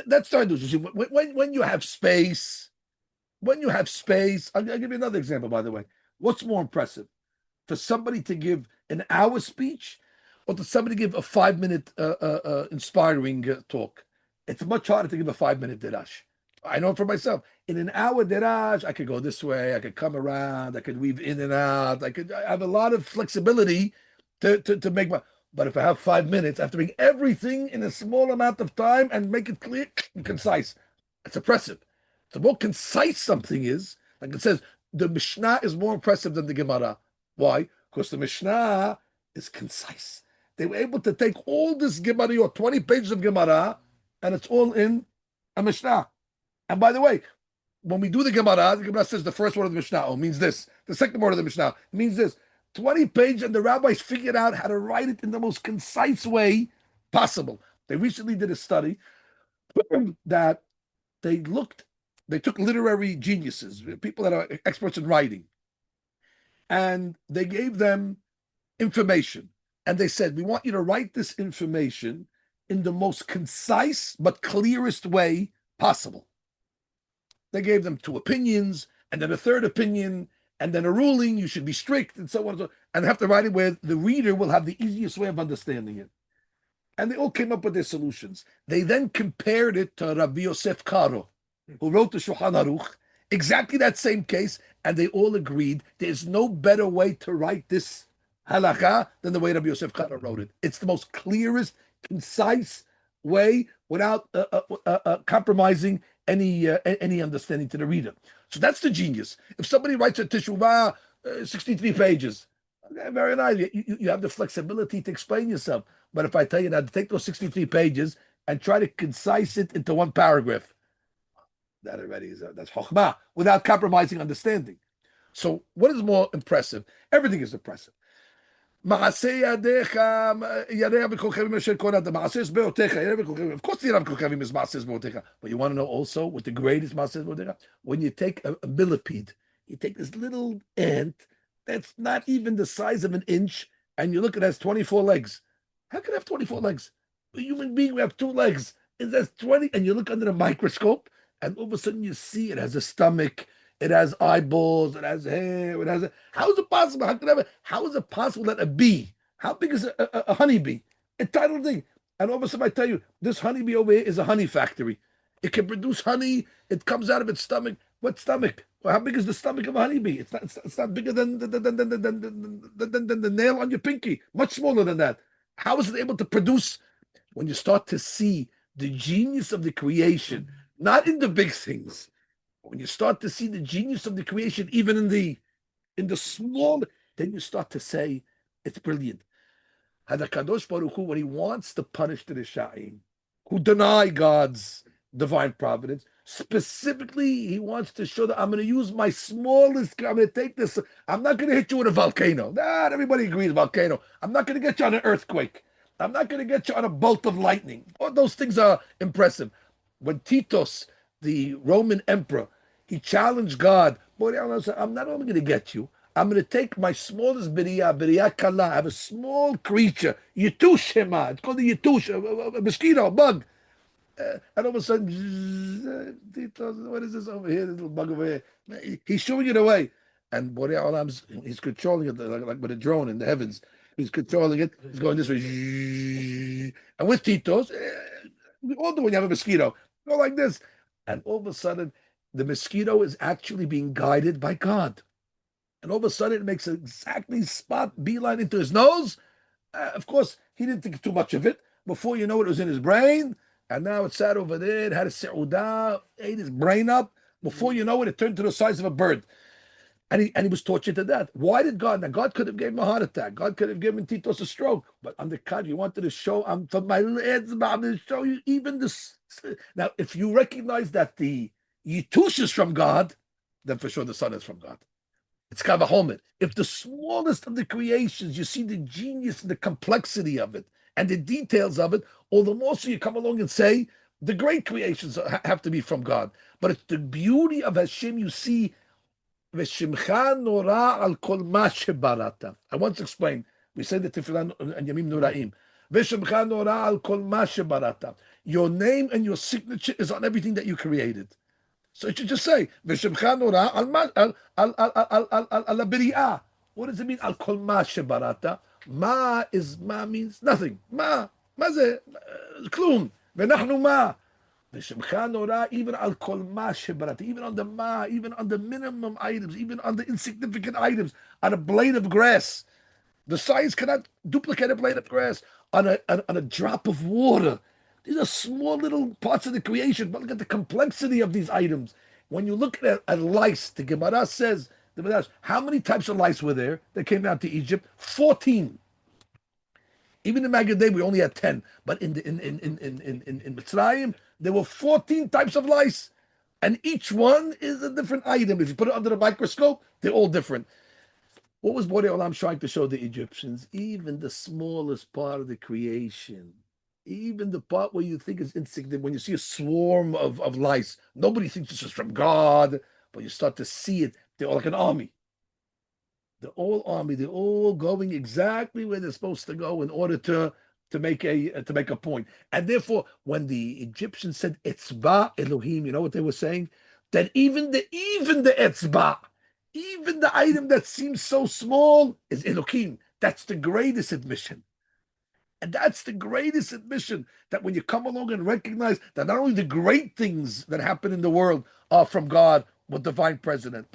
S1: That's starting to see when you have space. I'll give you another example, by the way. What's more impressive? For somebody to give an hour speech or to somebody give a 5-minute inspiring talk? It's much harder to give a 5-minute dirash. I know for myself. In an hour dirash, I could go this way, I could come around, I could weave in and out, I have a lot of flexibility to make my. But if I have 5 minutes, I have to bring everything in a small amount of time and make it clear and concise. It's oppressive. The more concise something is, like it says, the Mishnah is more impressive than the Gemara. Why? Because the Mishnah is concise. They were able to take all this Gemara, or 20 pages of Gemara, and it's all in a Mishnah. And by the way, when we do the Gemara says the first word of the Mishnah means this. The second word of the Mishnah means this. 20 pages, and the rabbis figured out how to write it in the most concise way possible. They recently did a study that they took literary geniuses, people that are experts in writing, and they gave them information. And they said, we want you to write this information in the most concise but clearest way possible. They gave them 2 opinions, and then a third opinion, and then a ruling, you should be strict, and so on. And they have to write it where the reader will have the easiest way of understanding it. And they all came up with their solutions. They then compared it to Rabbi Yosef Karo, who wrote the Shulchan Aruch, exactly that same case, and they all agreed there's no better way to write this halakha than the way Rabbi Yosef Karo wrote it. It's the most clearest, concise way without compromising any understanding to the reader. So that's the genius. If somebody writes a teshuvah, 63 pages, okay, very nice. You have the flexibility to explain yourself. But if I tell you now to take those 63 pages and try to concise it into 1 paragraph, that already that's chokhmah, without compromising understanding. So what is more impressive? Everything is impressive. Of course, the Yerav Kochevim is Maases Be'otecha. But you want to know also what the greatest Maases Be'otecha? When you take a millipede, you take this little ant that's not even the size of an inch, and you look, it has 24 legs. How can it have 24 legs? A human being, we have 2 legs. It has 20, and you look under the microscope, and all of a sudden you see it has a stomach, it has eyeballs, it has hair, it has how is it possible? How is it possible that a bee, how big is a honeybee? A tiny thing. And all of a sudden I tell you, this honeybee over here is a honey factory. It can produce honey, it comes out of its stomach. What stomach? Well, how big is the stomach of a honeybee? It's not bigger than the nail on your pinky, much smaller than that. How is it able to produce? When you start to see the genius of the creation, not in the big things, when you start to see the genius of the creation, even in the small, then you start to say, it's brilliant. Hadakadosh Baruch Hu, when he wants to punish the Rishaim, who deny God's divine providence, specifically, he wants to show that I'm going to use my smallest, I'm going to take this, I'm not going to hit you with a volcano. Not everybody agrees volcano. I'm not going to get you on an earthquake. I'm not going to get you on a bolt of lightning. All those things are impressive. When Titus, the Roman emperor, he challenged God. I'm not only going to get you, I'm going to take my smallest biriyah kala. I have a small creature, Yitush Shema. It's called the Yitush, a mosquito, a bug. And all of a sudden, Titus, what is this over here, this little bug over here? He's shooing it away. and Borei Olam's he's controlling it like with a drone in the heavens. He's controlling it. He's going this way, and with Titos, also when you have a mosquito, go like this, and all of a sudden, the mosquito is actually being guided by God, and all of a sudden, it makes exactly spot beeline into his nose. Of course, he didn't think too much of it. Before you know it was in his brain, and now it sat over there. It had a seudah, ate his brain up. Before you know it, it turned to the size of a bird. And he was tortured to death. Why did God? Now, God could have given him a heart attack. God could have given Titos a stroke. But on the cut, you wanted to show, from my lids, I'm going to show you even this. Now, if you recognize that the Yitush is from God, then for sure the Son is from God. It's Kavahomet. If the smallest of the creations, you see the genius and the complexity of it and the details of it, all the more so you come along and say, the great creations have to be from God. But it's the beauty of Hashem you see. I once explained, we said the Tefillah and Yamim Nuraim. Your name and your signature is on everything that you created. So it should just say, what does it mean? Al kol ma shebarata. Ma means nothing. Ma ze? Klum. Venachnu ma. Even al kol ma shebarata. Even on the ma, even on the minimum items, even on the insignificant items, on a blade of grass. The science cannot duplicate a blade of grass on a drop of water. These are small little parts of the creation, but look at the complexity of these items. When you look at lice, the Gemara says, how many types of lice were there that came down to Egypt? 14. Even in Magadeh, we only had 10. But in Mitzrayim, there were 14 types of lice. And each one is a different item. If you put it under the microscope, they're all different. What was Borei Olam trying to show the Egyptians? Even the smallest part of the creation, even the part where you think is insignificant, when you see a swarm of lice, nobody thinks this is from God, but you start to see it. They're all like an army. They're all army. They're all going exactly where they're supposed to go in order to make a point. And therefore, when the Egyptians said Etzba Elohim, you know what they were saying? That even the Etzba, even the item that seems so small is Elohim. That's the greatest admission. And that's the greatest admission, that when you come along and recognize that not only the great things that happen in the world are from God with divine providence,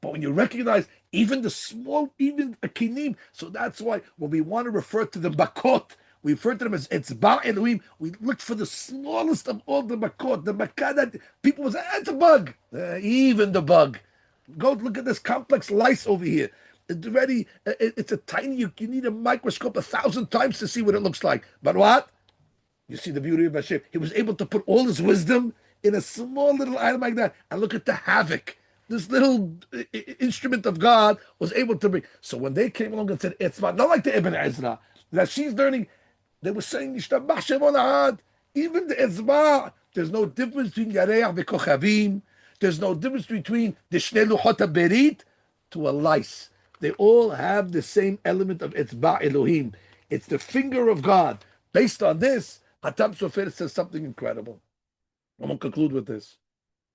S1: but when you recognize even the small, even a kinim. So that's why when we want to refer to the bakot, we refer to them as Etzba Elohim. We look for the smallest of all the bakot, the makah that people will say, it's a bug. Even the bug. Go look at this complex lice over here. It's already, it's a tiny, you need a microscope 1,000 times to see what it looks like. But what? You see the beauty of Hashem. He was able to put all his wisdom in a small little item like that. And look at the havoc this little instrument of God was able to bring. So when they came along and said, it's not like the Ibn Ezra, that she's learning, they were saying, even the Ezra, there's no difference between Yareach v'Kochavim, there's no difference between the Shnei Luchot HaBerit to a lice. They all have the same element of Etzba Elohim. It's the finger of God. Based on this, Hatam Sofer says something incredible. I'm going to conclude with this.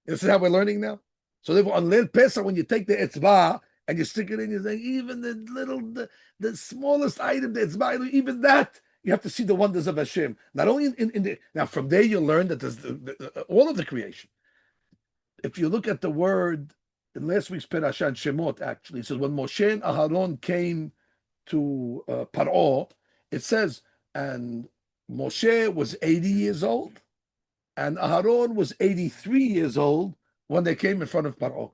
S1: This is how we're learning now. So therefore, on Leil Pesach, when you take the Etzba and you stick it in, you're saying, even the smallest item, the Etzba, even that, you have to see the wonders of Hashem. Not only in the, now from there you learn that there's all of the creation. If you look at the word, in last week's Parashat Shemot, actually, it says when Moshe and Aharon came to Paro, it says, and Moshe was 80 years old, and Aharon was 83 years old when they came in front of Paro.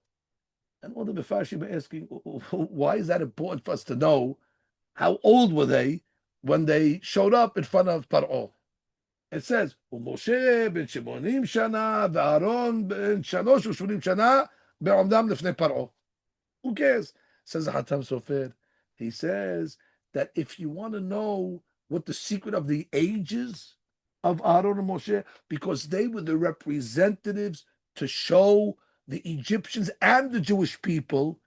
S1: And all the Mepharshim are asking, why is that important for us to know? How old were they when they showed up in front of Paro? It says, Moshe ben Shemonim Shana, Aharon ben Shalosh u'Shmonim Shana, be'omdam lefnei Paro. Who cares? Says Hatam Sofer. He says that if you want to know what the secret of the ages of Aaron and Moshe, because they were the representatives to show the Egyptians and the Jewish people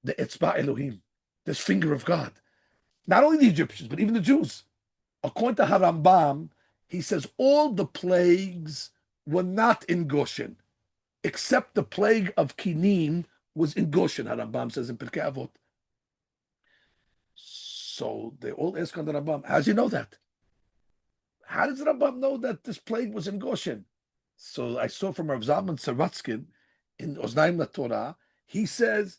S1: the Etzba Elohim, this finger of God. Not only the Egyptians, but even the Jews. According to Harambam, he says all the plagues were not in Goshen, except the plague of Kinin, was in Goshen, Harambam says in Pirkei Avot. So they all ask on the Rambam, how does he know that? How does the Rambam know that this plague was in Goshen? So I saw from Rav Zalman Saratskin in Oznaim LaTorah, he says,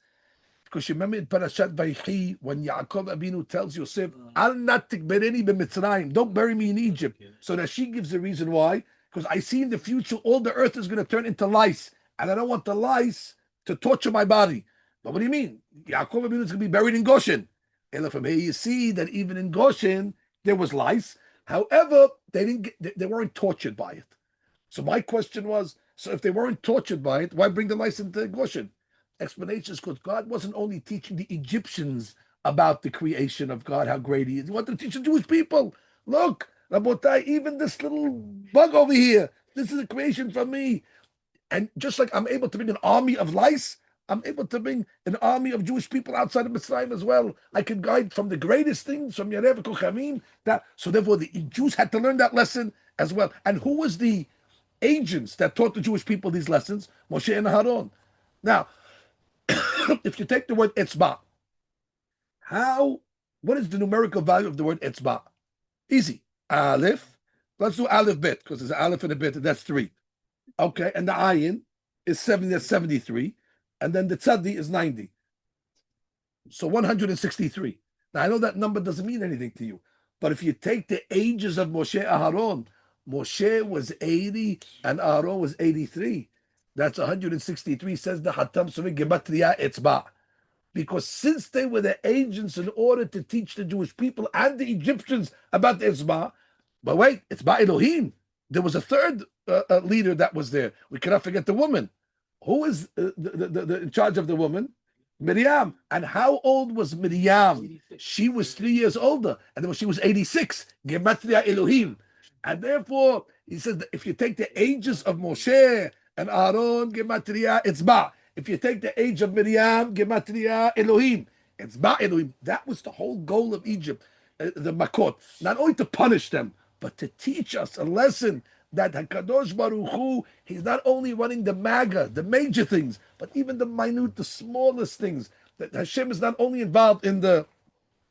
S1: because you remember in Parashat Vaychi, when Yaakov Abinu tells Yosef, Al nat tikbereni b'Mitzrayim, don't bury me in Egypt. So that she gives the reason why, because I see in the future all the earth is going to turn into lice, and I don't want the lice to torture my body. But what do you mean? Yaakov Abinu is going to be buried in Goshen. And from here you see that even in Goshen, there was lice. However, they weren't tortured by it. So my question was, so if they weren't tortured by it, why bring the lice into Goshen? Explanation is because God wasn't only teaching the Egyptians about the creation of God, how great He is. He wanted to teach the Jewish people. Look, Rabotai, even this little bug over here, this is a creation from me. And just like I'm able to bring an army of lice, I'm able to bring an army of Jewish people outside of Mitzrayim as well. I can guide from the greatest things, from Yarev Kochavim. So therefore, the Jews had to learn that lesson as well. And who was the agents that taught the Jewish people these lessons? Moshe and Aaron. Now, if you take the word etzba, what is the numerical value of the word etzba? Easy. Aleph. Let's do aleph bet, because there's an aleph and a bet, and that's 3. Okay, and the ayin is 70, that's 73. And then the tzadi is 90. So 163. Now I know that number doesn't mean anything to you, but if you take the ages of Moshe and Aaron, Moshe was 80 and Aaron was 83. That's 163, says the Hatam Suvik Gematria Etzba. Because since they were the agents in order to teach the Jewish people and the Egyptians about the Etzba, but wait, Etzba Elohim. There was a third leader that was there. We cannot forget the woman. Who is the in charge of the woman? Miriam. And how old was Miriam? She was 3 years older, and then she was 86. Gematria Elohim. And therefore, he says that if you take the ages of Moshe and Aaron, Gematria Etzba. If you take the age of Miriam, Gematria Elohim. Etzba Elohim. That was the whole goal of Egypt, the Makot. Not only to punish them, but to teach us a lesson that HaKadosh Baruch Hu, He's not only running the maga, the major things, but even the minute, the smallest things. That Hashem is not only involved in the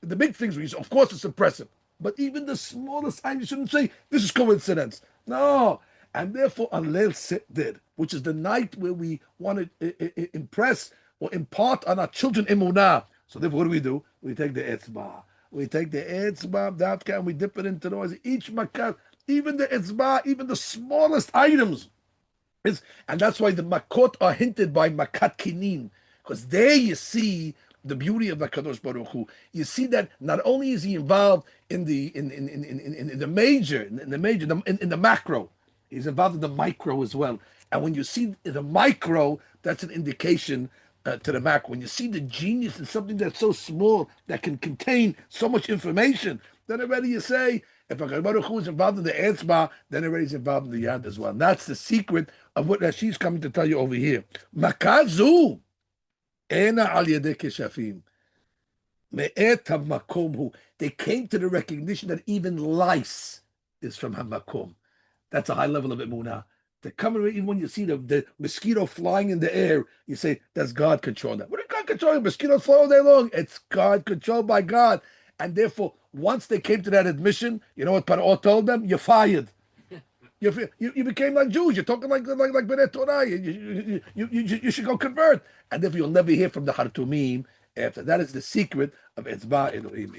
S1: big things, which of course it's impressive, but even the smallest thing, you shouldn't say, this is coincidence. No. And therefore, on Leil Seder, which is the night where we want to impress or impart on our children emunah. So therefore, what do? We take the etzba. We take the etzba, that and we dip it into the oil. Each makat, even the etzba, even the smallest items. And that's why the makot are hinted by makat kinin. Because there you see the beauty of HaKadosh Baruch Hu. You see that not only is He involved in the major, in the macro, He's involved in the micro as well. And when you see the micro, that's an indication to the macro. When you see the genius in something that's so small that can contain so much information, then already you say, if HaKadosh Baruch Hu is involved in the etzba, then already he's involved in the yad as well. And that's the secret of what Rashi's coming to tell you over here. Makazu ena al yedei keshafim. Me'et hamakom hu. They came to the recognition that even lice is from hamakom. That's a high level of emunah. To come in, even when you see the mosquito flying in the air, you say, that's God controlling that. What is God controlling? Mosquitoes fly all day long. It's God, controlled by God. And therefore, once they came to that admission, you know what Paro told them? You're fired. You became like Jews. You're talking like B'nai Torah. You should go convert. And therefore, you'll never hear from the Hartumim after. That is the secret of Etzba Elohim.